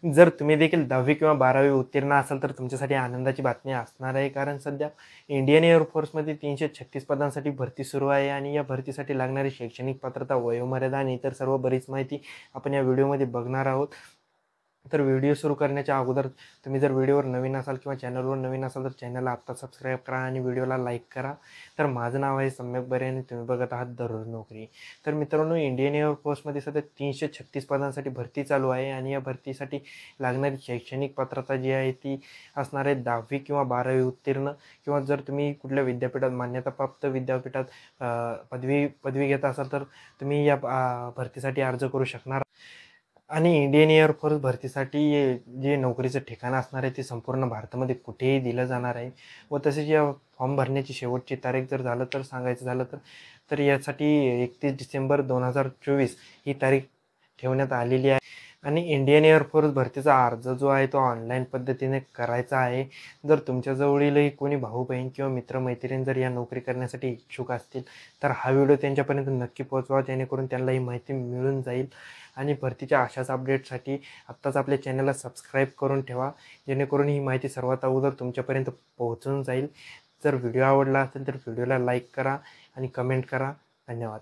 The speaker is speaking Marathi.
जर तुम्ही देखील 10वी किंवा 12वी उत्तीर्ण असाल तर तुमच्यासाठी आनंदाची बातमी असणार आहे. कारण सध्या इंडियन एअर फोर्समध्ये 336 पदांसाठी भरती सुरू आहे आणि या भरतीसाठी लागणारी शैक्षणिक पात्रता, वयोमर्यादा आणि इतर सर्व बरीच माहिती आपण या व्हिडिओमध्ये बघणार आहोत. तर व्हिडिओ सुरू करण्याच्या अगोदर तुम्ही जर व्हिडिओवर नवीन असाल किंवा चॅनलवर नवीन असाल तर चॅनलला आत्ता सबस्क्राईब करा आणि व्हिडिओला लाईक करा. तर माझं नाव आहे सम्यक बरे आणि तुम्ही बघत आहात दररोज नोकरी. तर मित्रांनो, इंडियन एअर फोर्समध्ये सध्या 336 पदांसाठी भरती चालू आहे आणि या भरतीसाठी लागणारी शैक्षणिक पात्रता जी आहे ती असणार आहे 10वी किंवा 12वी उत्तीर्ण, किंवा जर तुम्ही कुठल्या विद्यापीठात मान्यताप्राप्त विद्यापीठात पदवी घेत असाल तर तुम्ही या भरतीसाठी अर्ज करू शकणार. आणि इंडियन एअर फोर्स भरतीसाठी जे नोकरीचं ठिकाण असणार आहे ते संपूर्ण भारतामध्ये कुठेही दिलं जाणार आहे. व तसेच या फॉर्म भरण्याची शेवटची तारीख जर झालं तर सांगायचं झालं तर यासाठी 31 डिसेंबर 2024 ही तारीख ठेवण्यात आलेली आहे. आणि इंडियन एअर फोर्स भरतीचा अर्ज जो आहे तो ऑनलाईन पद्धतीने करायचा आहे. जर तुमच्याजवळीलही कोणी भाऊ बहीण किंवा मित्रमैत्रीण जर या नोकरी करण्यासाठी इच्छुक असतील तर हा व्हिडिओ त्यांच्यापर्यंत नक्की पोहोचवा, जेणेकरून त्यांना ही माहिती मिळून जाईल. आणि भरतीच्या अशाच अपडेटसाठी आत्ताच आपल्या चॅनलला सबस्क्राईब करून ठेवा, जेणेकरून ही माहिती सर्वात अगोदर तुमच्यापर्यंत पोहोचून जाईल. जर व्हिडिओ आवडला असेल तर व्हिडिओला लाईक करा आणि कमेंट करा. धन्यवाद.